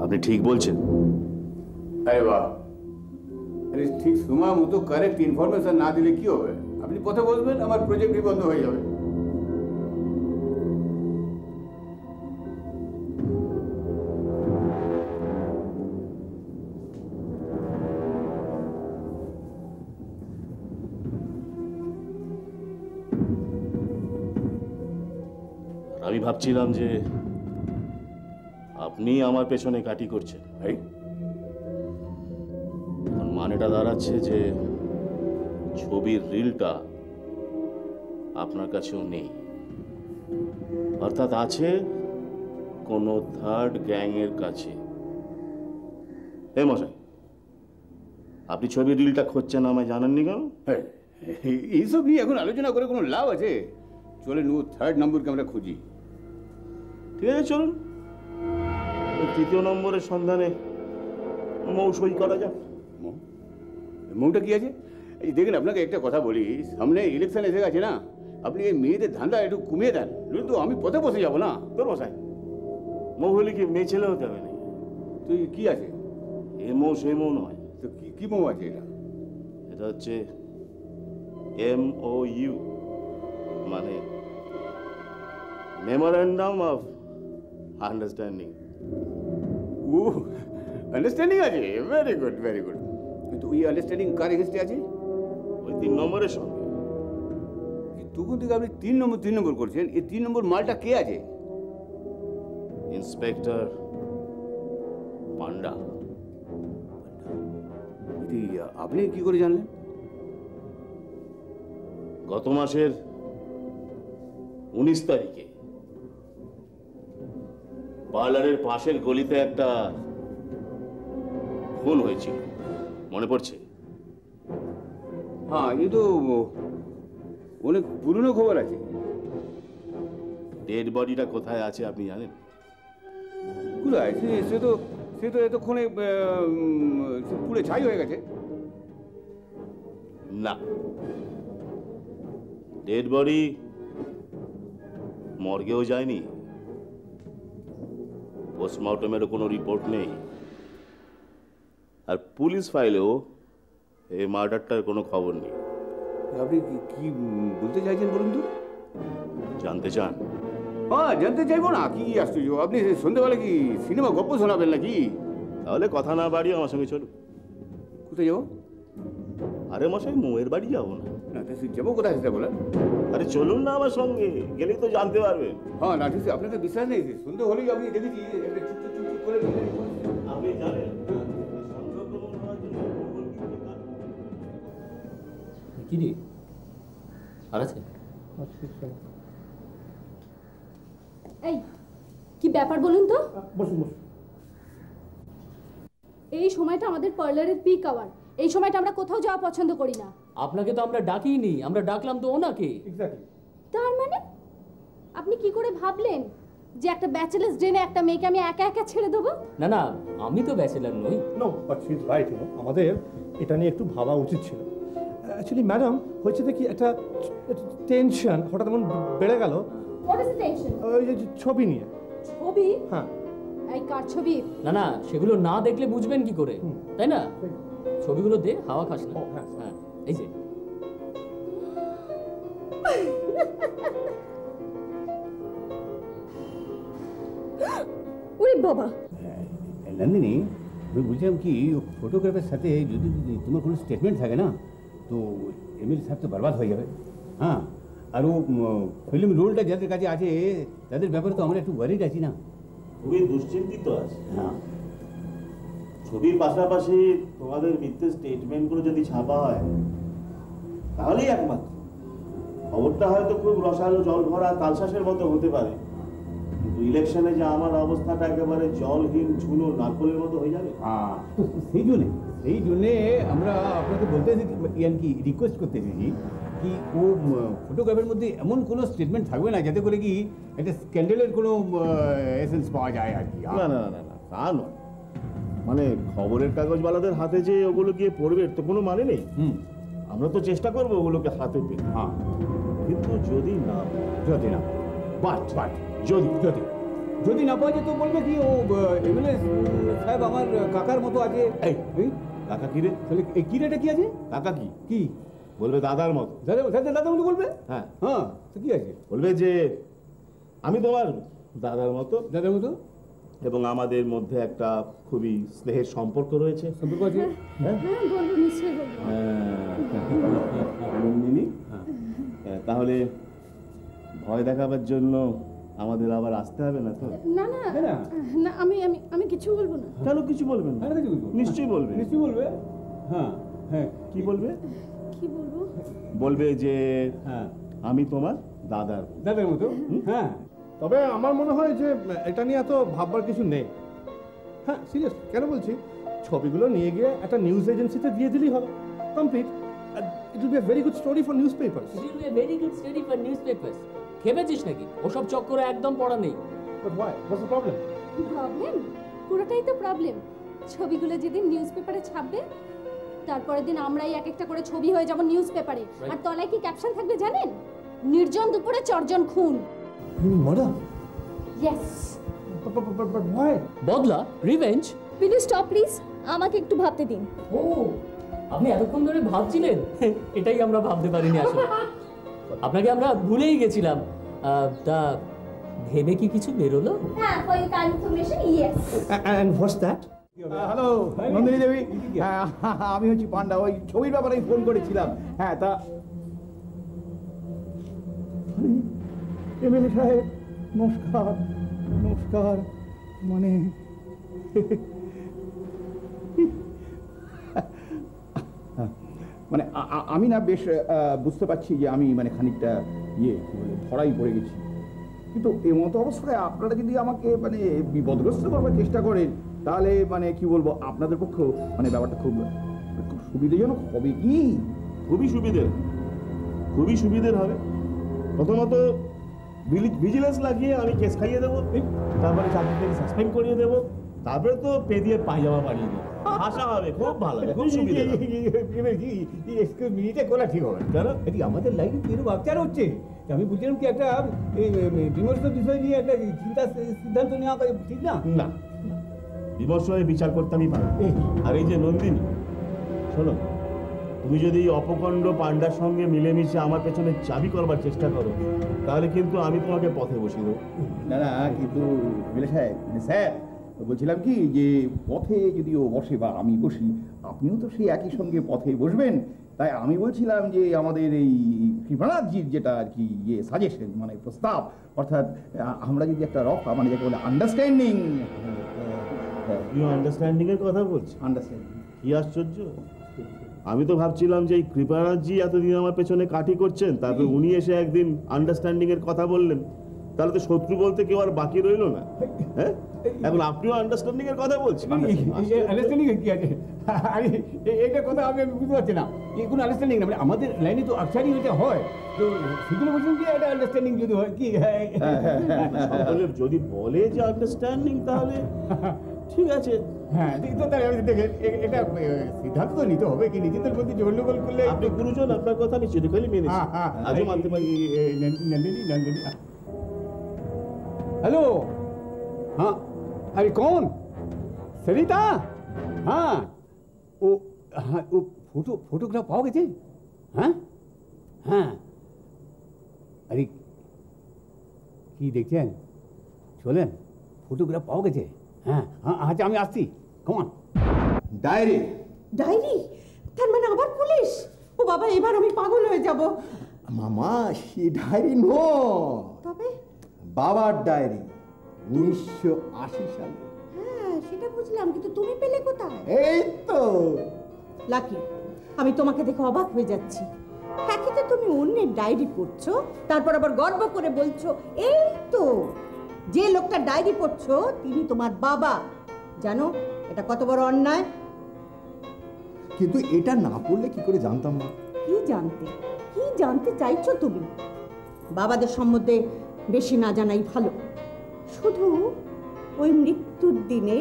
আপনি ঠিক বলছেন। আরে বাহ, আরে ঠিক সময় মতো কারেক্ট ইনফরমেশন না দিলে কি হবে? আপনি পথে বসবেন, আমার প্রজেক্টই বন্ধ হয়ে যাবে। আমি ভাবছিলাম যে আপনি আমার পেছনে কাটি করছেন। এই এখন মানেটা দাঁড়াচ্ছে যে ছবির রিলটা আপনার কাছেও নেই, অর্থাৎ আছে কোনো থার্ড গ্যাংয়ের কাছে। এই মশাই, আপনি ছবির রিলটা খুঁজছেন, আমায় জানাননি কেন? এইসব নিয়ে এখন আলোচনা করে কোনো লাভ আছে? চলেন ও থার্ড নম্বরকে আমরা খুঁজি। ঠিক আছে, চলুন ওই তৃতীয় নম্বরের সন্ধানে মৌ সই করা যাক। মৌটা কি আছে? এই দেখেন, আপনাকে একটা কথা বলি, সামনে ইলেকশন এসে গেছে না, আপনি এই মেয়েদের ধান্দা একটু কমিয়ে দেন, তো আমি পথে বসে যাবো না। তোর মশাই, মৌ হলে কি মেয়ে ছেলে হতে হবে না? তুই কি আছে? এ মৌ সে মৌ নয়। তো কি মৌ আছে এটা? এটা হচ্ছে MOU, মানে মেমোরেন্ডাম অফ আন্ডারস্ট্যান্ডিং। ও, আন্ডারস্ট্যান্ডিং আছে, ভেরি গুড ভেরি গুড। কিন্তু ওই আন্ডারস্ট্যান্ডিং কার এগেন্স্টে আছে? ওই 3 নম্বরের সঙ্গে। তখন থেকে আপনি 3 নম্বর করছেন, এই 3 নম্বর মালটা কে আছে? ইন্সপেক্টর পান্ডা। আপনি কি করে জানলেন? গত মাসের 19 তারিখে পার্লারের পাশের গলিতে একটা খুন হয়েছিল, মনে পড়ছে? হ্যাঁ, এ তো অনেক পুরনো খবর আছে। ডেড বডিটা কোথায় আছে আপনি জানেন? কোথায়? সে তো এতক্ষণে পুড়ে ছাই হয়ে গেছে। না, ডেড বডি মর্গেও যায়নি, পোস্টমর্টমেরও কোনো রিপোর্ট নেই, আর পুলিশ ফাইলেও এই মার্ডারটার কোনো খবর নেই। আপনি কি বলতে চাইছেন বলুন তো? জানতে চান? হ্যাঁ, জানতে চাইবো না, কি আশ্চর্য। আপনি সন্ধ্যেবেলা কি সিনেমা গল্প শোনাবেন নাকি? তাহলে কথা না বাড়িয়ে আমার সঙ্গে চলুন। কোথায় যাবো? আরে মশাই, মৌয়ের বাড়ি যাবো না? না, যাবো কোথায় সেটা বলেন। আরে চলুন না আমার সঙ্গে, গেলেই তো জানতে পারবেন। হ্যাঁ, না ঠিক, আপনাকে বিশ্বাস নেই। সন্ধ্যে হলেই আমি দেখেছি একটা চুপ করে আপনি জানেন কি রে আর আছে? এই কি ব্যাপার বলুন তো? বসুন বসুন। এই সময়টা আমাদের পার্লারের পিক আওয়ার, এই সময়টা আমরা কোথাও যাওয়া পছন্দ করি না। আপনাকে তো আমরা ডাকিনি, আমরা ডাকলাম তো ওনাকে। এক্স্যাক্টলি। তার মানে আপনি কি করে ভাবলেন যে একটা ব্যাচেলার্স ডেনে একটা মেয়েকে আমি একা একা ছেড়ে দেবো? না না, আমি তো ব্যাচেলার নই। No, but she is right. আমাদের এটা নিয়ে একটু ভাবা উচিত ছিল। অ্যাকচুয়ালি ম্যাডাম, হয়েছে দেখি একটা টেনশন হঠাৎ এমন বেড়ে গেল। What is the tension? ওই যে ছবি নিয়ে। ছবি? হ্যাঁ। এই কার ছবি? না না, সেগুলো না দেখলে বুঝবেন কি করে, তাই না? ছবিগুলো দে, হাওয়া খাস না। হ্যাঁ, এই যে ওরে বাবা। নন্দিনী, আমি বলছিলাম কি, ফটোগ্রাফের সাথে যদি তোমার কোনো স্টেটমেন্ট থাকে না, তো এমএলএ সাহেব তো বরবাদ হয়ে যাবে। হ্যাঁ, আর ও ফিল্ম রোলটা যাদের কাছে আছে তাদের ব্যাপারে তো আমরা একটু ওয়ারিড আছি না। খুবই দুশ্চিন্তিত আছে। হ্যাঁ, ছবির পাশাপাশি তোমাদের মিথ্যে স্টেটমেন্টগুলো যদি ছাপা হয় তাহলেই একমাত্র খবরটা হয়তো খুব রসালো জল ভরা তালশাঁসের মতো হতে পারে, কিন্তু ইলেকশনে যে আমার অবস্থাটা একেবারে জলহীন ঝুনো নারকলের মতো হয়ে যাবে। হ্যাঁ, তো সেই জন্যে আমরা আপনাকে বলতেছি কি রিকোয়েস্ট করতে এসেছি কি ও ফটোগ্রাফের মধ্যে এমন কোনো স্টেটমেন্ট থাকবে না যাতে করে কি একটা স্ক্যান্ডেলের কোনো এসেন্স পাওয়া যায় আর কি। না না না না, তা নয়, মানে খবরের কাগজওয়ালাদের হাতে যে ওগুলো গিয়ে পড়বে তো কোনো মানে নেই। আমরা তো চেষ্টা করবো ওগুলোকে হাতে পেতে। হ্যাঁ, কিন্তু যদি না বাট যদি যদি না পাওয়া যায় তো বলবে কি ও এমএলএ সাহেব আমার কাকার মতো আছে। এই কাকা কি রে? তাহলে এই কি রেটা কি আছে? কাকা কি কি বলবে? দাদার মতো। দাদা বলে বলবে? হ্যাঁ হ্যাঁ, তো কি আছে? বলবে যে আমি তোমার দাদার মতো, দাদার মতো এবং আমাদের মধ্যে একটা খুবই স্নেহের সম্পর্ক রয়েছে। সম্পর্ক আছে। হ্যাঁ হ্যাঁ বলবো, নিশ্চয়ই বলবো। নন্দিনী, তাহলে ভয় দেখাবার জন্য আমাদের আবার আসতে হবে না তো? না না না। না, আমি আমি আমি কিছু বলবো না। কেন কিছু বলবেন না? হ্যাঁ, কিছু বলবো। নিশ্চয়ই বলবে। নিশ্চয়ই বলবে। হ্যাঁ হ্যাঁ, কি বলবে? কি বলবো? বলবে যে হ্যাঁ আমি তোমার দাদার। দাদার মতো। হ্যাঁ, তবে আমার মনে হয় যে এটা নিয়ে এত ভাববার কিছু নেই। হ্যাঁ সিরিয়াস কেন বলছি, ছবিগুলো নিয়ে গিয়ে একটা নিউজ এজেন্সিতে দিয়ে দিলেই হবে, complete. It will be a very good story for news papers. It will be a very good study for newspapers. খেপেছিস নাকি? ওসব চক্করে একদম পড়া নেই। But why, what's the problem? Problem? পুরোটাই তো প্রবলেম। ছবিগুলো যেদিন নিউজ পেপারে ছাপবে, তারপরের দিন আমরাই এক একটা করে ছবি হয়ে যাব নিউজ পেপারে। আর তলায় কি ক্যাপশন থাকবে জানেন? নির্জন দুপুরে 4 জন খুন। মার্ডার? ইয়েস। But why? বদলা, রিভেঞ্জ। প্লিজ স্টপ প্লিজ, আমাকে একটু ভাবতে দিন। ও, আপনি এতক্ষণ ধরে ভাবছিলেন? এটাই আমরা ভাবতে পারিনি আসলে। আপনাকে আমরা ভুলেই গেছিলাম। তা ভেবে কি কিছু বেরোলো? হ্যাঁ, for your kind information, yes. And what's that? Hello Nandini Devi, আমি হচ্ছি পান্ডা, ওই ছবির ব্যাপারে ফোন করেছিলাম। হ্যাঁ, তা এমএলএ সাহেব নমস্কার। নমস্কার মানে মানে আমি না বেশ বুঝতে পারছি যে আমি মানে খানিকটা ধরাই পড়ে গেছি, কিন্তু এমতো অবস্থায় আপনারা যদি আমাকে মানে বিপদগ্রস্ত করবার চেষ্টা করেন, তাহলে মানে কি বলবো, আপনাদের পক্ষে মানে ব্যাপারটা খুব খুব সুবিধাজনক হবে কি? খুবই সুবিধের হবে। প্রথমত ভিজিলেন্স লাগিয়ে আমি কেস খাইয়ে দেবো, তারপরে চাকরি থেকে সাসপেন্ড করিয়ে দেবো, তারপরে তো পে দিয়ে পায়জামা বানিয়ে দেবো। আশা হবে, খুব ভালো হবে, খুব সুবিধা হবে। এটা করা ঠিক হবে। কেন? এটি আমাদের লাইফে কিরকম বাচ্চার হচ্ছে। আমি বুঝলাম কি একটা বিমর্ষ বিষয় নিয়ে একটা সিদ্ধান্ত নেওয়া ঠিক না। না, বিমর্ষ হয়ে বিচার করতে আমি পারবো। আর এই যে নন্দিনী, শোনো, তুমি যদি অপকণ্ড পান্ডার সঙ্গে মিলেমিশে আমার পেছনে চাবি করবার চেষ্টা করো, তাহলে কিন্তু আমি তোমাকে পথে বসিয়ে দেবো। না না, কিন্তু এমএলএ সাহেব, স্যার বলছিলাম কি যে পথে যদি ও বসে বা আমি বসি, আপনিও তো সেই একই সঙ্গে পথে বসবেন। তাই আমি বলছিলাম যে আমাদের এই কৃপানাথজির যেটা আর কি সাজেশন মানে প্রস্তাব, অর্থাৎ আমরা যদি একটা মানে যাকে বলে আন্ডারস্ট্যান্ডিং আন্ডারস্ট্যান্ডিং এর কথা বলছি। আন্ডারস্ট্যান্ডিং কি আশ্চর্য! আমি তো ভাবছিলাম যে এই কৃপানাথজি এতদিন আমার পেছনে কাঠি করছেন, তারপর উনি এসে একদিন আন্ডারস্ট্যান্ডিং এর কথা বললেন, তাহলে তো শত্রু বলতে কেউ আর বাকি রইলো না। হ্যাঁ, এখন আপনিও আন্ডারস্ট্যান্ডিং এর কথা বলছেন। আন্ডারস্ট্যান্ডিং কি আছে? আরে এইটা কথা আমি বুঝতে পারছি না। এই কোনো আন্ডারস্ট্যান্ডিং না, মানে আমাদের লাইনে তো আকসারই এটা হয়, তো সেগুলো বলছেন কি একটা আন্ডারস্ট্যান্ডিং যদি হয় কি সকলে যদি বলে যে আন্ডারস্ট্যান্ডিং, তাহলে ঠিক আছে। হ্যাঁ, তো তাই আমি দেখে এটা সিদ্ধান্ত তো নিতে হবে কি নিজেদের প্রতি গন্ডগোল করলে। আপনি গুরুজন, আপনার কথা আমি চিরকালই মেনেছি, আজও মানতে পারি। नंदिनी हेलो, हाँ अरे कौन? सरिता? हाँ वो फोटोग्राफ पाओगे थे? हाँ हाँ, अरे কি দেখছেন, চলেন ফটোগ্রাফ পাওয়া গেছে। হ্যাঁ হ্যাঁ, আচ্ছা আমি আসছি, কমান। Diary diary? তার মানে আবার পুলিশ? ও বাবা, এবার আমি পাগল হয়ে যাব। মামা, সে ডায়েরি নো, তবে বাবার ডায়েরি, 1980 সালে। হ্যাঁ সেটা বুঝলাম, কিন্তু তুমি পেলে কোথায়? এই তো লাকি, আমি তোমাকে দেখে অবাক হয়ে যাচ্ছি। একই তো তুমি অন্যের ডায়েরি পড়ছো, তারপর আবার গর্ব করে বলছো এই তো যে লোকটা ডায়েরি পড়ছো তিনি তোমার বাবা। জানো এটা কত বড় অন্যায়? কিন্তু এটা না পড়লে কি করে জানতাম না? কি জানতে চাইছো তুমি? বাবাদের সম্বন্ধে বেশি না জানাই ভালো। শুধু ওই মৃত্যুর দিনে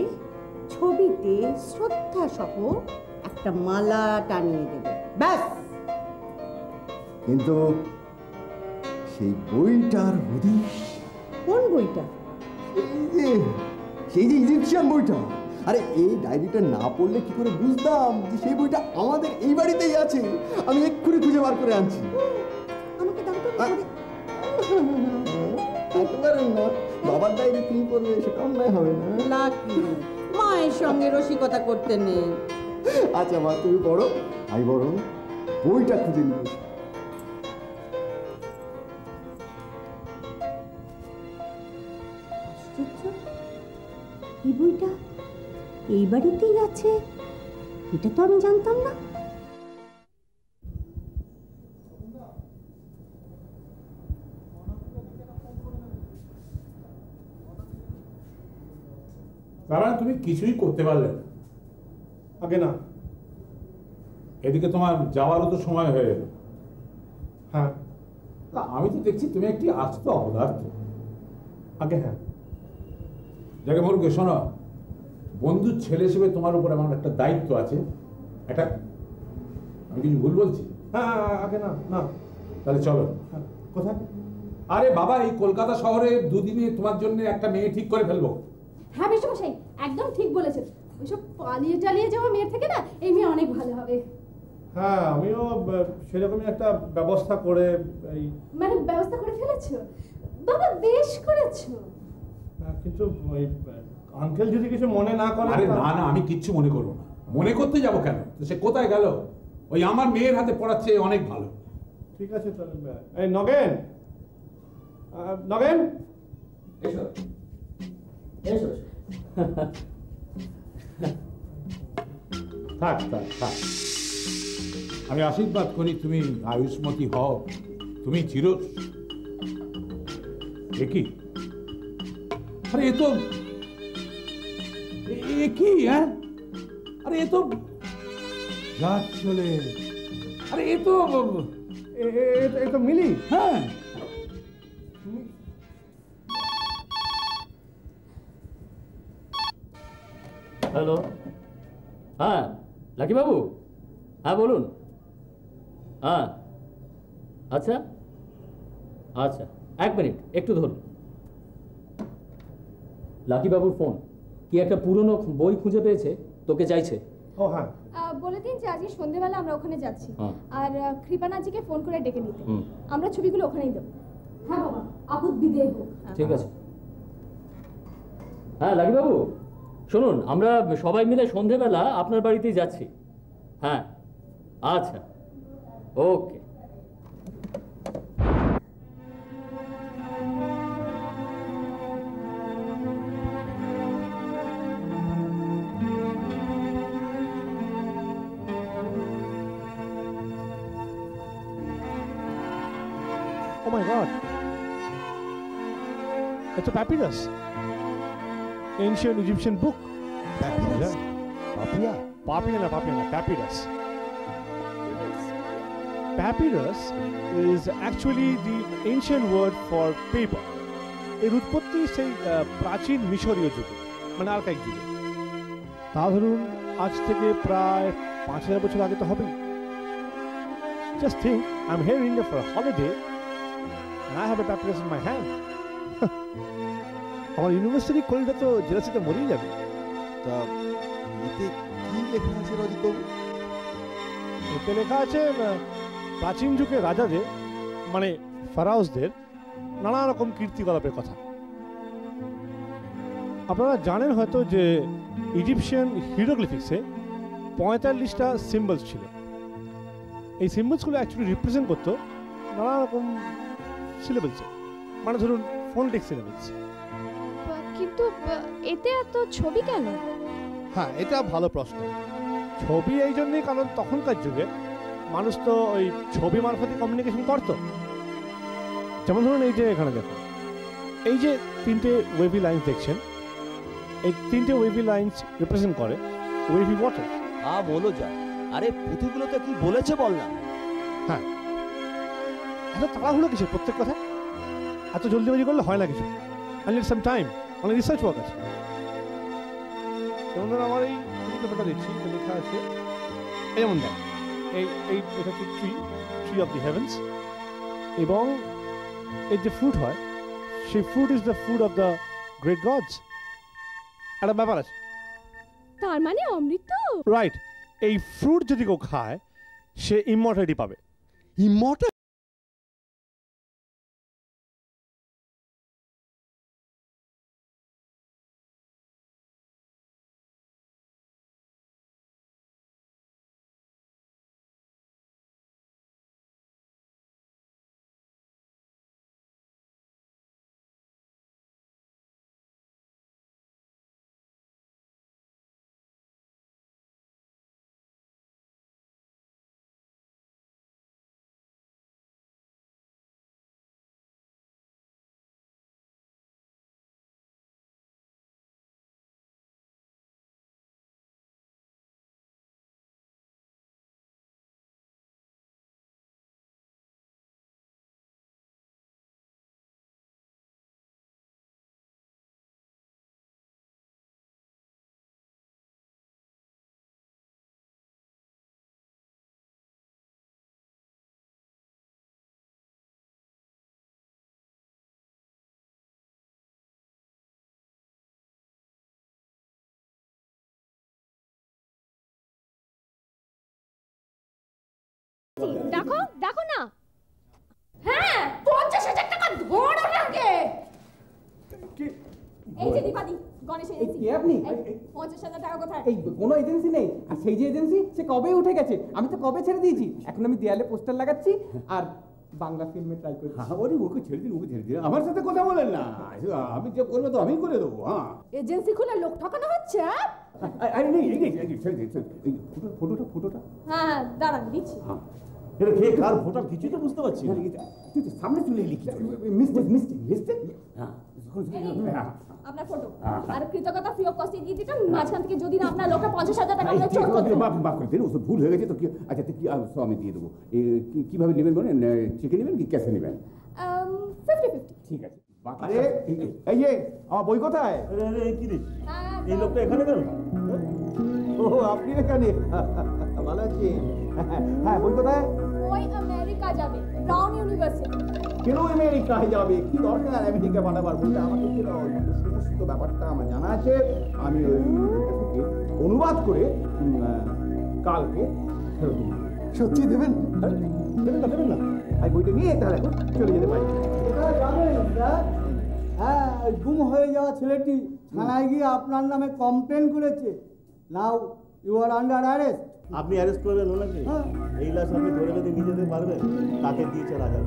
ছবিতে শ্রদ্ধা সহ একটা মালা টানিয়ে দেবে, ব্যাস। কিন্তু সেই বইটার হদিশ, কোন বইটা? সেই যে ইজিপশিয়ান বইটা, আরে এই ডায়েরিটা না পড়লে কি করে বুঝতাম যে সেই বইটা আমাদের এই বাড়িতেই আছে। আমি এক্ষুনি খুঁজে বার করে আনছি। আমাকে দাও তো পড়ে। একেবারে না, বাবার ডায়েরি তুমি পড়বে সেটা অন্যায় হবে না। লাকি, মায়ের সঙ্গে রসিকতা করতে নেই। আচ্ছা মা, তুমি পড়ো, আমি বরং বইটা খুঁজে নিয়ে আসি। আশ্চর্য, এই বইটা এই বাড়িতেই আছে, এটা তো আমি জানতাম না। তারা তুমি কিছুই করতে পারলে না। আগে না। এদিকে তোমার যাওয়ারও তো সময় হয়ে গেল। হ্যাঁ। তা আমি তো দেখছি তুমি একটি আস্ত অপদার্থ। আগে হ্যাঁ। যাকে বলবে শোনো, বন্ধুর ছেলে হিসেবে তোমার উপর আমার একটা দায়িত্ব আছে। এটা আমি কিছু ভুল বলছি? হ্যাঁ আগে না না। তাহলে চলো। কোথায়? আরে বাবা, এই কলকাতা শহরে দুদিনে তোমার জন্য একটা মেয়ে ঠিক করে ফেলবো। হ্যাঁ মেশমশাই, একদম ঠিক বলেছেন। ওইসব পালিয়ে টালিয়ে যাওয়া মেয়ের থেকে না এই মেয়ে অনেক ভালো হবে। হ্যাঁ, আমিও সেরকমই একটা ব্যবস্থা করে এই মানে ব্যবস্থা করে ফেলেছো? বাবা বেশ করেছো। কিন্তু ওই আঙ্কেল যদি কিছু মনে না করে। আরে না না, আমি কিচ্ছু মনে করবো না। মনে করতে যাবো কেন? তো সে কোথায় গেল? ওই আমার মেয়ের হাতে পড়াচ্ছে অনেক ভালো। ঠিক আছে তাহলে। এই নগেন, নগেন এসো এসো। থাক থাক থাক, আমি আশীর্বাদ করি তুমি আয়ুষ্মতী হও, তুমি চির। কি আরে এ তো কি? হ্যাঁ, আরে এ তো যা চলে। আরে এ তো মিলি। হ্যাঁ। হ্যালো, হ্যাঁ লাকি বাবু, হ্যাঁ বলুন। হ্যাঁ আচ্ছা আচ্ছা, 1 মিনিট একটু ধরুন। লাকি বাবুর ফোন, কি একটা পুরনো বই খুঁজে পেয়েছে, তোকে চাইছে। ও হ্যাঁ, বলে দিন যে আজকে সন্ধ্যেবেলা আমরা ওখানে যাচ্ছি। হ্যাঁ। আর কৃপানাজিকে ফোন করে ডেকে নিতে। আমরা ছবিগুলো ওখানেই দেবো। হ্যাঁ বাবা, আপদ বিদেয় হোক। ঠিক আছে। হ্যাঁ লাকি বাবু শুনুন, আমরা সবাই মিলে সন্ধেবেলা আপনার বাড়িতেই যাচ্ছি। হ্যাঁ আচ্ছা, ওকে। Oh my God! It's a papyrus. Ancient Egyptian book. Papyrus? Papia? Papia na, papyrus. Papyrus is actually the ancient word for paper. এর উৎপত্তি সেই প্রাচীন মিশরীয় যুগে, মানে আর্কাইক যুগে। তা ধরুন আজ থেকে প্রায় 5000 বছর আগে তো হবেই। Just think, I'm here in India for a holiday and I have a papyrus in my hand. আমার ইউনিভার্সিটি কলেজটা তো জেলাসিতে মরেই যাবে। তা এতে কি লেখা আছে রজিত? এতে লেখা আছে প্রাচীন যুগে রাজাদের, মানে ফারাওসদের নানা রকম কীর্তিকলাপের কথা। আপনারা জানেন হয়তো যে ইজিপশিয়ান হিরোগ্লিফিক্সে 45টা সিম্বলস ছিল। এই সিম্বলসগুলো অ্যাকচুয়ালি রিপ্রেজেন্ট করতো নানা রকম সিলেবেলসে, মানে ধরুন ফোনেটিক সিলেবেলস। কিন্তু এতে এত ছবি কেন? হ্যাঁ, এটা ভালো প্রশ্ন। ছবি এই জন্যই কারণ তখনকার যুগে মানুষ তো ওই ছবি মারফতে কমিউনিকেশন করতো। যেমন ধরুন এই যে এখানে দেখুন, এই যে 3টে ওয়েভি লাইন্স দেখছেন, এই 3টে ওয়েভি লাইন্স রিপ্রেজেন্ট করে ওয়েভি ওয়াটার। বলো যা, আরে পুঁথিগুলোতে কি বলেছে বল না। হ্যাঁ, এত তাড়াহুড়ো কিসের প্রত্যেক কথা? এত জলদিবাজি করলে হয় না কিছু। আই নিড সাম টাইম, অনেক রিসার্চ ওয়ার্ক আছে। যেমন ধরুন আমার এই পেপারটা দেখছি, লেখা আছে যেমন দেখ, এটা হচ্ছে ট্রি অফ দি হেভেন্স, এবং এর যে ফ্রুট হয় সেই fruit is the food of the great gods, একটা ব্যাপার আছে। তার মানে অমৃত? রাইট, এই ফ্রুট যদি কেউ খায় সে ইমমর্টালিটি পাবে। ইমমর্টাল? দেখো দেখো না, হ্যাঁ 50,000 টাকা ধরো নাকে। এই যে দীপাদি, গণেশ এজেন্সি। কে আপনি? 50,000 টাকা কোথায়? এই কোনো এজেন্সি নেই, আর সেই যে এজেন্সি সে কবে উঠে গেছে, আমি তো কবে ছেড়ে দিয়েছি। এখন আমি দেয়ালে পোস্টার লাগাচ্ছি আর বাংলা ফিল্মে ট্রাই করছি। ওরে ওকে ছেড়ে দিন, ওকে ছেড়ে দিন, আমার সাথে কথা বলেন না। আমি যে করবো তো আমি করে দেবো। হ্যাঁ, এজেন্সি খুলে লোক ঠকানো হচ্ছে। আরে নেই, ছেড়ে দিন। ফটোটা হ্যাঁ দাঁড়ান দিচ্ছি। এটা কে কার ভোটার কিছুই তো বুঝতে পারছি না। তুই তো সামনে চলে এলি, মিস্টেক। হ্যাঁ, আপনার ফটো আর কৃতজ্ঞতা ফ্রি অফ কস্টে দিয়ে দিতাম। মাঝখান থেকে যদি না আপনার লোকটা 50,000 টাকা আমরা চোর করতে। মাফ করে দিন, ভুল হয়ে গেছে তো। কি আচ্ছা, কি আমি দিয়ে দেবো। কিভাবে নেবেন বলেন? চেকে নেবেন কি ক্যাশে নেবেন? 50-50। ঠিক আছে। আরে এই যে আমার বই কোথায়? কি রে, এই লোকটা এখানে কেন? ও আপনি এখানে, ভালো আছি। হ্যাঁ, বই কোথায়? ওই আমেরিকা যাবে, ব্রাউন ইউনিভার্সিটি। কেন আমেরিকায় যাবে? কি দরকার আমেরিকা পাঠাবার? বলতে আমাকে কি সমস্ত ব্যাপারটা আমার জানা আছে। আমি ওই থেকে অনুবাদ করে কালকে ফেরত দেবো। সত্যি দেবেন? দেবেন না? আমি বইটা নিয়ে তাহলে চলে যেতে পারি। হ্যাঁ, গুম হয়ে যাওয়া ছেলেটি থানায় গিয়ে আপনার নামে কমপ্লেন করেছে। Now you are under arrest. আপনি অ্যারেস্ট করবেন ওনাকে? এই লাশ আপনি ধরে যদি নিয়ে যেতে পারবেন তাকে দিয়েছে রাজা।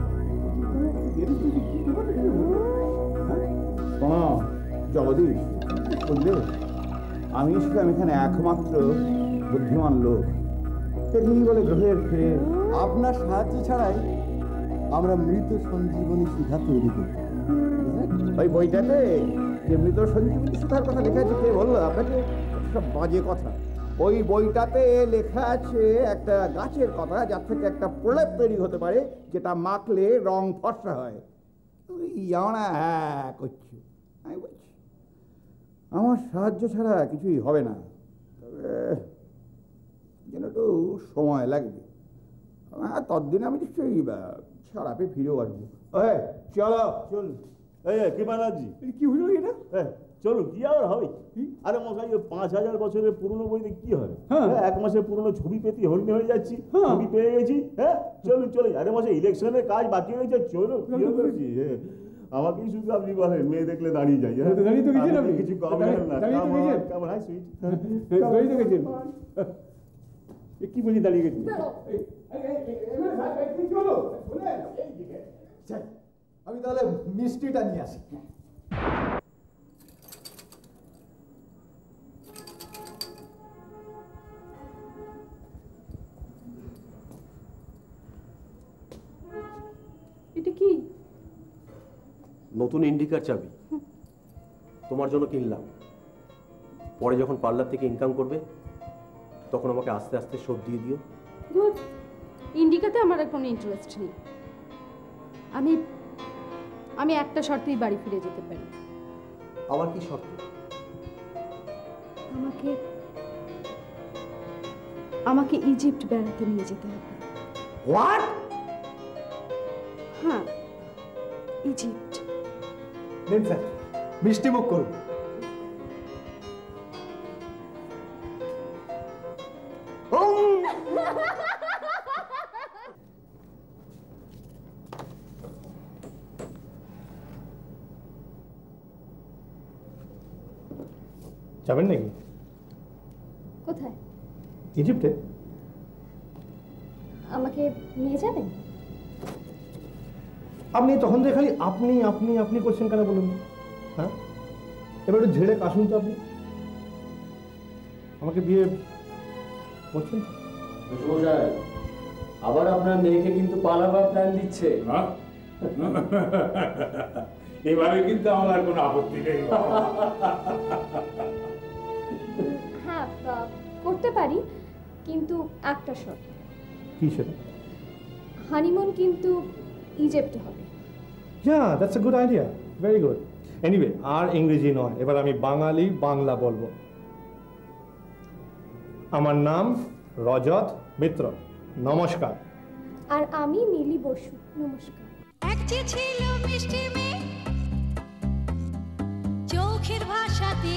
জগদীশ, বুঝলে আমি ছিলাম এখানে একমাত্র বুদ্ধিমান লোক। এখানেই বলে গ্রহের ফিরে আপনার সাহায্য ছাড়াই আমরা মৃত সঞ্জীবনী সুধা তৈরি করি। ওই বইটাতে যে মৃত সঞ্জীবনী সুধার কথা লেখা আছে, কে বললো আপনাকে? সব বাজে কথা। ওই বইটাতে লেখা আছে একটা গাছের কথা, যার থেকে একটা প্রলেপ তৈরি হতে পারে, যেটা মাখলে রং ফর্সা হয়। না হ্যাঁ করছি, আমি বলছি আমার সাহায্য ছাড়া কিছুই হবে না। তবে যেন একটু সময় লাগবে। ততদিন আমি নিশ্চয়ই সারাপে ফিরেও আসবো। চলো চল। কি বানাজি, কি হলো এটা? চলো, কি আর হবে? আরে মশাই, 5,000 বছরের পুরনো বইতে কি হবে? এক মাসের পুরনো ছবি পেতে হন্যে হয়ে যাচ্ছি। ছবি পেয়ে গেছি। হ্যাঁ চলুন চলে। আরে মশাই, ইলেকশনের কাজ বাকি রয়েছে, চলো। আমাকেই শুধু আপনি বলেন, মেয়ে দেখলে দাঁড়িয়ে যাই। কিছু কম না। কেমন হাই সুইট, কি বলি দাঁড়িয়ে গেছি? আমি তাহলে মিষ্টিটা নিয়ে আসি। এটা কি? নতুন ইন্ডিকার চাবি, তোমার জন্য কিনলাম। পরে যখন পার্লার থেকে ইনকাম করবে তখন আমাকে আস্তে আস্তে শোধ দিয়ে দিও। গুড। ইন্ডিকাতে আমার আর কোনো ইন্টারেস্ট নেই। আমি একটা শর্তেই বাড়ি ফিরে যেতে পারি। আবার কি শর্ত? আমাকে ইজিপ্ট বেড়াতে নিয়ে যেতে হবে। হোয়াট? হ্যাঁ, ইজিপ্ট। নেন স্যার, মিষ্টি মুখ করুন। যাবেন নাকি কোথায়? ইজিপ্টে? আমাকে নিয়ে যাবেন? আপনি তখন থেকে খালি আপনি আপনি আপনি করছেন কেন বলুন? হ্যাঁ, এবার একটু ঝেড়ে কাশুন তো। আপনি আমাকে বিয়ে করছেন? আবার আপনার মেয়েকে কিন্তু পালাবার প্ল্যান দিচ্ছে। এবারে কিন্তু আমার কোনো আপত্তি নেই। হ্যাঁ করতে পারি, কিন্তু একটা শর্ত। কি সেটা? হানিমুন কিন্তু ইজিপ্টে হবে। Yeah, that's a good idea. Very good. Anyway, আর ইংরেজি নয়, এবার আমি বাঙালি বাংলা বলবো। আমার নাম রজত মিত্র। নমস্কার। আর আমি মিলি বসু। নমস্কার। এক যে ছিল মিষ্টি মেয়ে, চোখের ভাষাতে